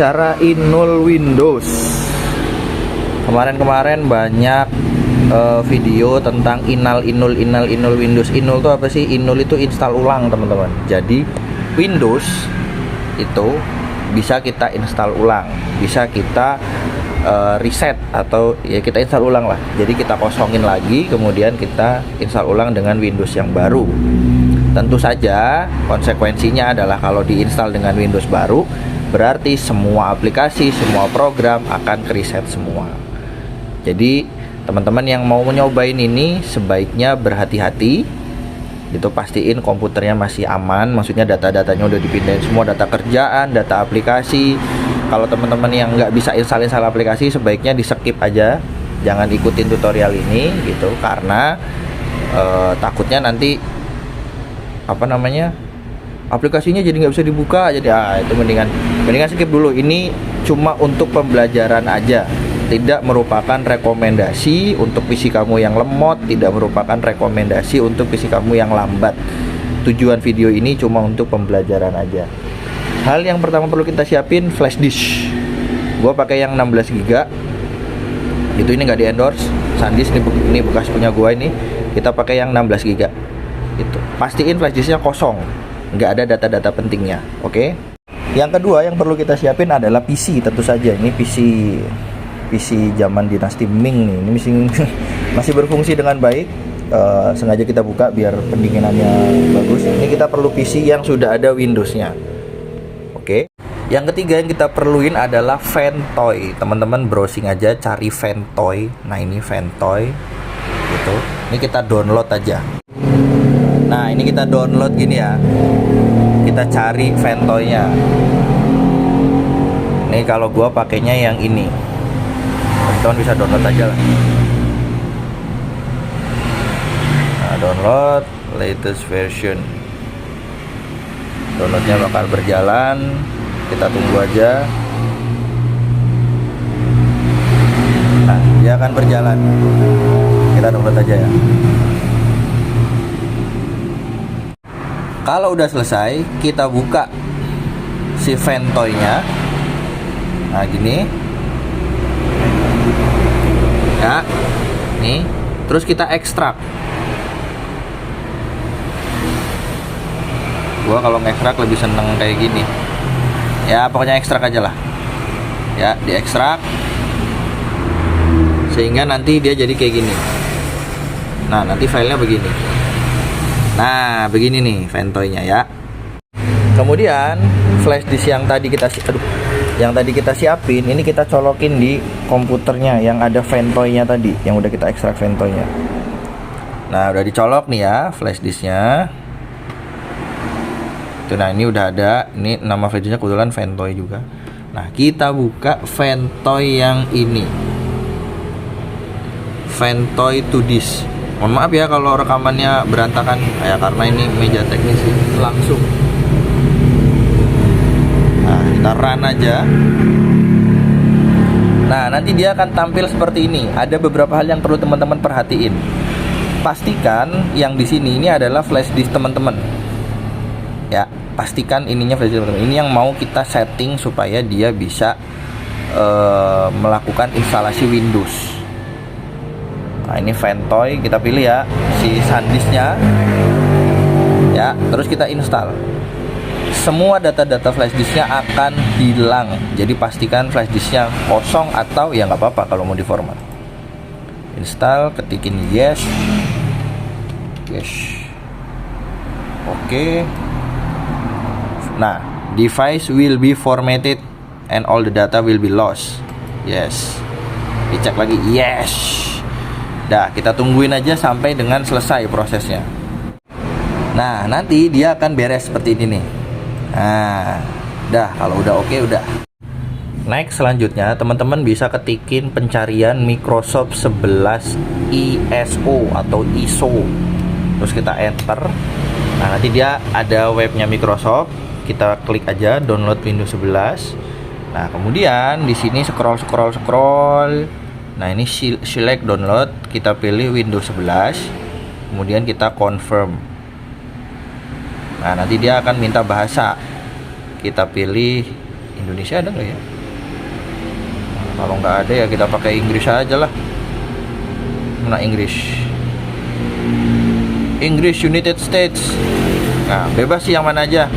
cara install Windows. Kemarin banyak video tentang inal Windows. Inul itu apa sih? Inul itu install ulang, teman-teman. Jadi Windows itu bisa kita install ulang, bisa kita reset, atau ya kita install ulang lah. Jadi kita kosongin lagi, kemudian kita install ulang dengan Windows yang baru. Tentu saja konsekuensinya adalah kalau diinstal dengan Windows baru, berarti semua aplikasi, semua program akan reset semua. Jadi teman-teman yang mau nyobain ini sebaiknya berhati-hati, itu pastiin komputernya masih aman, maksudnya data-datanya udah dipindahin semua, data kerjaan, data aplikasi. Kalau teman-teman yang nggak bisa install aplikasi, sebaiknya di skip aja, jangan ikutin tutorial ini gitu, karena takutnya nanti aplikasinya jadi nggak bisa dibuka. Jadi itu mendingan skip dulu. Ini cuma untuk pembelajaran aja, tidak merupakan rekomendasi untuk PC kamu yang lemot, tidak merupakan rekomendasi untuk PC kamu yang lambat. Tujuan video ini cuma untuk pembelajaran aja. Hal yang pertama perlu kita siapin flash disk. Gua pakai yang 16 GB. Itu ini nggak di endorse. SanDisk ini bekas punya gua ini. Kita pakai yang 16 GB. Itu. Pastiin flash disknya kosong, nggak ada data-data pentingnya. Oke. Yang kedua yang perlu kita siapin adalah PC. Tentu saja ini PC zaman dinasti Ming nih. Ini masih berfungsi dengan baik. Sengaja kita buka biar pendinginannya bagus. Ini kita perlu PC yang sudah ada Windowsnya. Oke. Yang ketiga yang kita perluin adalah Ventoy. Teman-teman browsing aja, cari Ventoy. Nah ini Ventoy gitu. Ini kita download aja. Nah ini kita download gini ya. Kita cari Ventoy-nya. Nih kalau gua pakainya yang ini. Teman-teman bisa download aja lah. Nah, download latest version. Downloadnya bakal berjalan, kita tunggu aja. Nah, dia akan berjalan. Kita download aja ya. Kalau udah selesai, kita buka si Ventoy-nya. Nah, gini. Ya, nih, terus kita ekstrak. Gua kalau ngekstrak lebih seneng kayak gini. Ya, pokoknya ekstrak aja lah. Ya, diekstrak sehingga nanti dia jadi kayak gini. Nah, nanti filenya begini. Nah, begini nih Ventoy-nya ya. Kemudian flash disk yang tadi kita siapin, ini kita colokin di komputernya yang ada Ventoy-nya tadi, yang udah kita ekstrak Ventoy-nya. Nah, udah dicolok nih ya flash disknya. Tuh, nah ini udah ada. Ini nama flash disknya kebetulan Ventoy juga. Nah, kita buka Ventoy yang ini. Ventoy to disk. Mohon maaf ya kalau rekamannya berantakan ya, karena ini meja teknis langsung. Nah, kita run aja. Nah, nanti dia akan tampil seperti ini. Ada beberapa hal yang perlu teman-teman perhatiin. Pastikan yang di sini ini adalah flash disk teman-teman. Ya, pastikan ininya flash disk teman-teman. Ini yang mau kita setting supaya dia bisa melakukan instalasi Windows. Nah, ini Ventoy, kita pilih ya si SanDisk-nya. Ya, terus kita install. Semua data-data flash disknya akan hilang. Jadi pastikan flash disknya kosong, atau ya nggak apa-apa kalau mau diformat. Install, ketikin yes. Oke. Nah, device will be formatted and all the data will be lost. Yes. Dicek lagi, yes. Dah, kita tungguin aja sampai dengan selesai prosesnya. Nah, nanti dia akan beres seperti ini nih. Nah, dah, kalau udah oke, udah. Next, selanjutnya teman-teman bisa ketikin pencarian Microsoft 11 ISO atau ISO. Terus kita enter. Nah, nanti dia ada webnya Microsoft. Kita klik aja download Windows 11. Nah, kemudian di sini scroll. Nah, ini select download, kita pilih Windows 11. Kemudian kita confirm. Nah, nanti dia akan minta bahasa. Kita pilih Indonesia ada nggak ya? Kalau nggak ada ya kita pakai Inggris aja lah. Mana Inggris? Inggris United States. Nah, bebas sih yang mana aja.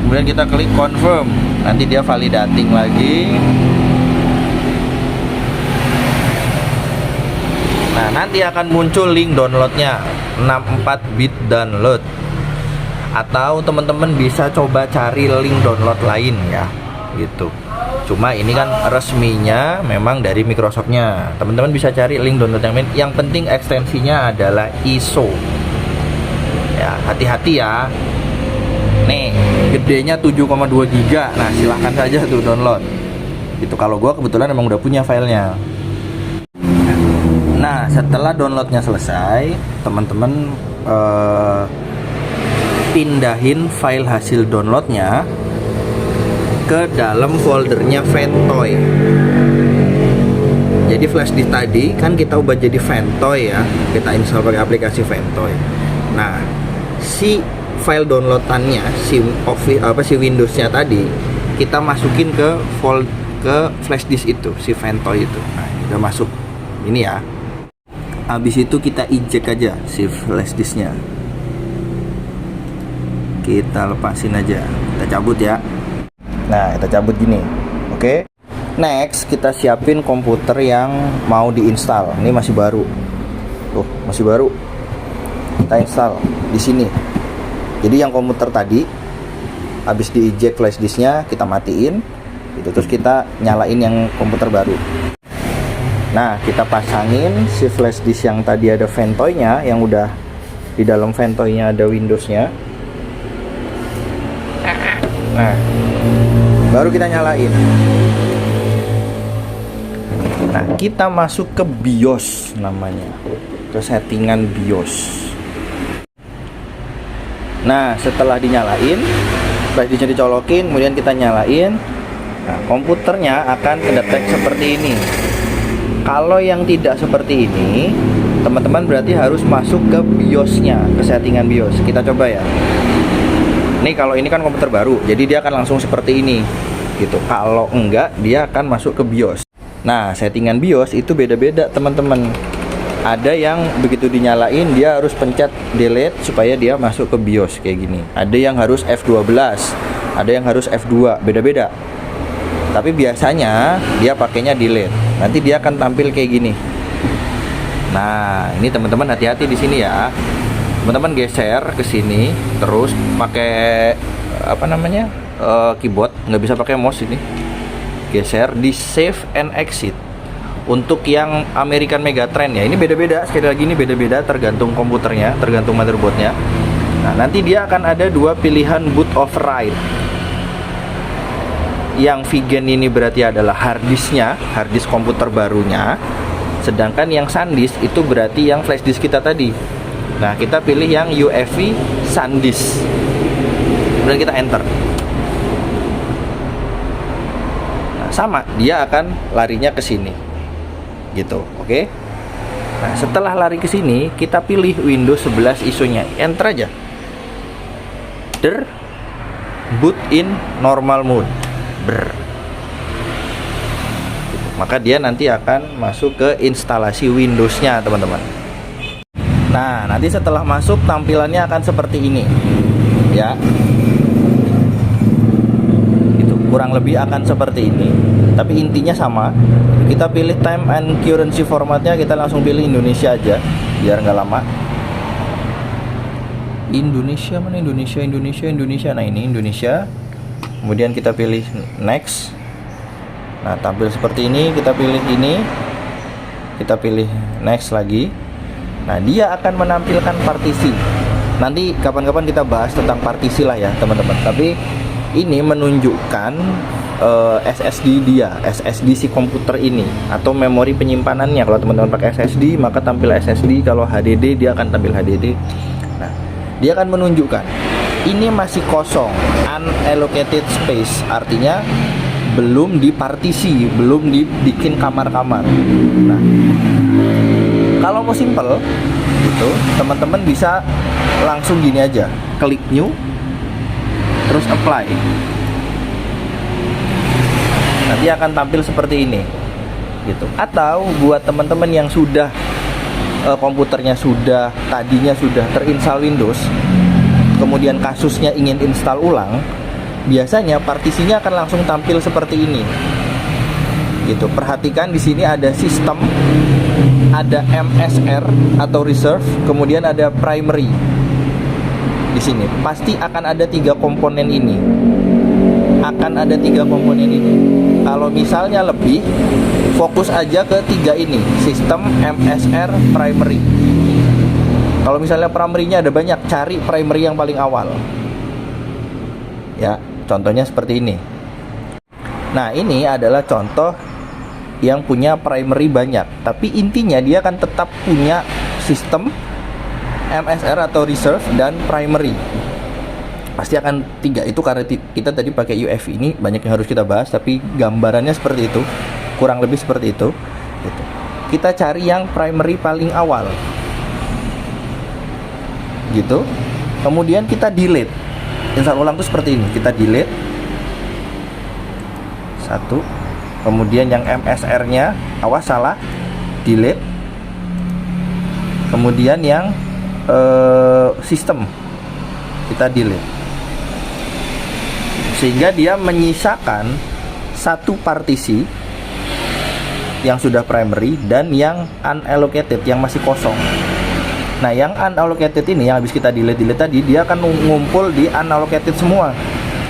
Kemudian kita klik confirm. Nanti dia validating lagi. Nah, nanti akan muncul link downloadnya 64 bit download. Atau teman-teman bisa coba cari link download lain ya, gitu. Cuma ini kan resminya memang dari Microsoftnya. Teman-teman bisa cari link download yang lain. Yang penting ekstensinya adalah ISO. Ya, hati-hati ya. Nih, gedenya 7,2 GB. Nah, silahkan saja tuh download. Itu kalau gua kebetulan emang udah punya filenya. Nah, setelah downloadnya selesai, teman-teman pindahin file hasil downloadnya ke dalam foldernya Ventoy. Jadi flash disk tadi kan kita ubah jadi Ventoy ya, kita install pakai aplikasi Ventoy. Nah, si file downloadannya, si Windowsnya tadi kita masukin ke flash disk itu, si Ventoy itu. Nah, udah masuk ini ya. Habis itu kita eject aja si flash disknya. Kita lepasin aja, kita cabut ya. Nah, kita cabut gini. Oke. Next, kita siapin komputer yang mau diinstal. Ini masih baru. Tuh, masih baru. Kita install di sini. Jadi yang komputer tadi habis di-eject flash disknya, kita matiin. Itu terus kita nyalain yang komputer baru. Nah, kita pasangin si flash disk yang tadi ada Ventoy-nya, yang udah di dalam Ventoy-nya ada Windows-nya. Nah, baru kita nyalain. Nah, kita masuk ke BIOS namanya, ke settingan BIOS. Nah, setelah dinyalain, flash disknya dicolokin, kemudian kita nyalain. Nah, komputernya akan kedetek seperti ini. Kalau yang tidak seperti ini, teman-teman berarti harus masuk ke BIOS-nya, ke settingan BIOS. Kita coba ya. Nih, kalau ini kan komputer baru, jadi dia akan langsung seperti ini, gitu. Kalau enggak, dia akan masuk ke BIOS. Nah, settingan BIOS itu beda-beda, teman-teman. Ada yang begitu dinyalain, dia harus pencet delete supaya dia masuk ke BIOS kayak gini. Ada yang harus F12, ada yang harus F2, beda-beda. Tapi biasanya dia pakainya delete. Nanti dia akan tampil kayak gini. Nah, ini teman-teman hati-hati di sini ya. Teman-teman geser ke sini, terus pakai keyboard, nggak bisa pakai mouse ini. Geser di save and exit. Untuk yang American Megatrend ya, ini beda-beda. Sekali lagi ini beda-beda tergantung komputernya, tergantung motherboardnya. Nah, nanti dia akan ada dua pilihan boot override. Yang Vigen ini berarti adalah harddisknya, harddisk komputer barunya. Sedangkan yang SanDisk itu berarti yang flash disk kita tadi. Nah, kita pilih yang UEFI SanDisk. Kemudian kita enter. Nah, sama, dia akan larinya ke sini. Gitu, oke? Nah, setelah lari ke sini, kita pilih Windows 11 ISO-nya. Enter aja. Boot in normal mode. Maka dia nanti akan masuk ke instalasi Windows-nya, teman-teman. Nah, nanti setelah masuk tampilannya akan seperti ini, ya. Itu kurang lebih akan seperti ini. Tapi intinya sama. Kita pilih time and currency formatnya, kita langsung pilih Indonesia aja, biar nggak lama. Indonesia mana? Indonesia. Nah, ini Indonesia. Kemudian kita pilih next. Nah, tampil seperti ini. Kita pilih ini, kita pilih next lagi. Nah, dia akan menampilkan partisi. Nanti kapan-kapan kita bahas tentang partisi lah ya, teman-teman. Tapi ini menunjukkan SSD dia, SSD si komputer ini, atau memori penyimpanannya. Kalau teman-teman pakai SSD, maka tampil SSD. Kalau HDD, dia akan tampil HDD. Nah, dia akan menunjukkan ini masih kosong, unallocated space, artinya belum dipartisi, belum dibikin kamar-kamar. Nah, kalau mau simple gitu, teman-teman bisa langsung gini aja, klik new, terus apply. nanti akan tampil seperti ini gitu. Atau buat teman-teman yang sudah komputernya tadinya sudah terinstall Windows, kemudian kasusnya ingin install ulang, biasanya partisinya akan langsung tampil seperti ini gitu. Perhatikan di sini ada sistem, ada MSR atau reserve, kemudian ada primary. Di sini pasti akan ada 3 komponen ini. Kalau misalnya lebih, fokus aja ke 3 ini, sistem, MSR, primary. Kalau misalnya primary-nya ada banyak, cari primary yang paling awal. Ya, contohnya seperti ini. Nah, ini adalah contoh yang punya primary banyak, tapi intinya dia akan tetap punya sistem, MSR atau reserve, dan primary. Pasti akan 3 itu, karena kita tadi pakai UEFI. Ini banyak yang harus kita bahas, tapi gambarannya seperti itu, kurang lebih seperti itu gitu. Kita cari yang primary paling awal gitu, kemudian kita delete. Install ulang tuh seperti ini, kita delete 1, kemudian yang MSR nya, awas salah, delete, kemudian yang sistem kita delete, sehingga dia menyisakan 1 partisi yang sudah primary dan yang unallocated, yang masih kosong. Nah, yang unallocated ini yang habis kita delete tadi, dia akan ngumpul di unallocated semua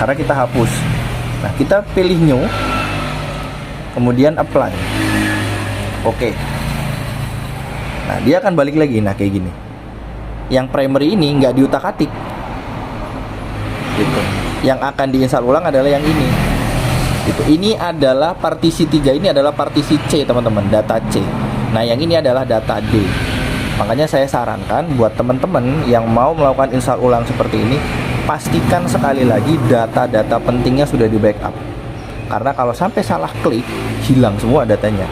karena kita hapus. Nah, kita pilih new, kemudian apply. Oke. Nah, dia akan balik lagi. Nah, kayak gini. Yang primary ini nggak diutak-atik gitu. Yang akan diinstal ulang adalah yang ini gitu. Ini adalah partisi 3, ini adalah partisi C, teman-teman, data C. Nah, yang ini adalah data D. Makanya saya sarankan buat teman-teman yang mau melakukan install ulang seperti ini, pastikan sekali lagi data-data pentingnya sudah di backup. Karena kalau sampai salah klik, hilang semua datanya.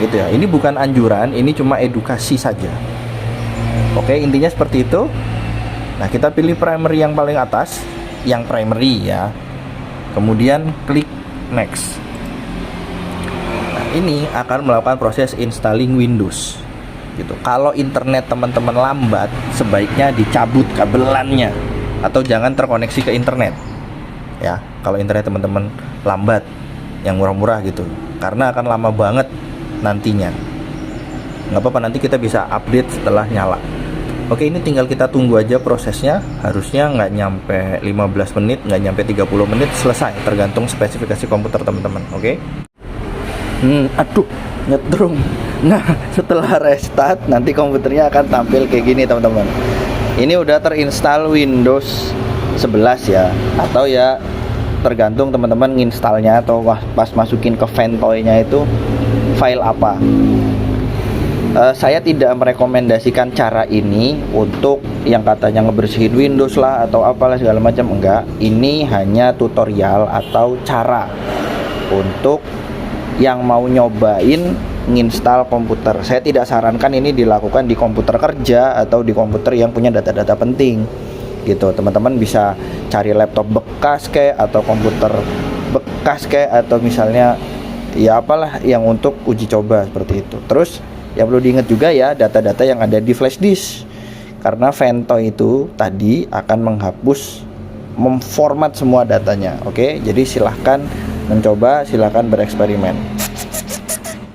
Gitu ya. Ini bukan anjuran, ini cuma edukasi saja. Oke, intinya seperti itu. Nah, kita pilih primary yang paling atas, yang primary ya. Kemudian klik next. Nah, ini akan melakukan proses installing Windows. Gitu. Kalau internet teman-teman lambat, sebaiknya dicabut kabelannya atau jangan terkoneksi ke internet. Ya, kalau internet teman-teman lambat, yang murah-murah gitu, karena akan lama banget nantinya. Nggak apa-apa, nanti kita bisa update setelah nyala. Oke, ini tinggal kita tunggu aja prosesnya. Harusnya nggak nyampe 15 menit, nggak nyampe 30 menit selesai, tergantung spesifikasi komputer teman-teman. Oke. Aduh, nyetrum. Nah, setelah restart nanti komputernya akan tampil kayak gini, teman-teman. Ini udah terinstall Windows 11 ya, atau ya tergantung teman-teman nginstalnya atau pas masukin ke Ventoy-nya itu file apa. Saya tidak merekomendasikan cara ini untuk yang katanya ngebersihin Windows lah atau apalah segala macam, enggak. Ini hanya tutorial atau cara untuk yang mau nyobain nginstal komputer. Saya tidak sarankan ini dilakukan di komputer kerja atau di komputer yang punya data-data penting gitu. Teman-teman bisa cari laptop bekas kayak, atau komputer bekas kayak, atau misalnya ya apalah yang untuk uji coba seperti itu. Terus yang perlu diingat juga ya, data-data yang ada di flash disk, karena Ventoy itu tadi akan menghapus, memformat semua datanya. Oke, jadi silahkan mencoba, silahkan bereksperimen.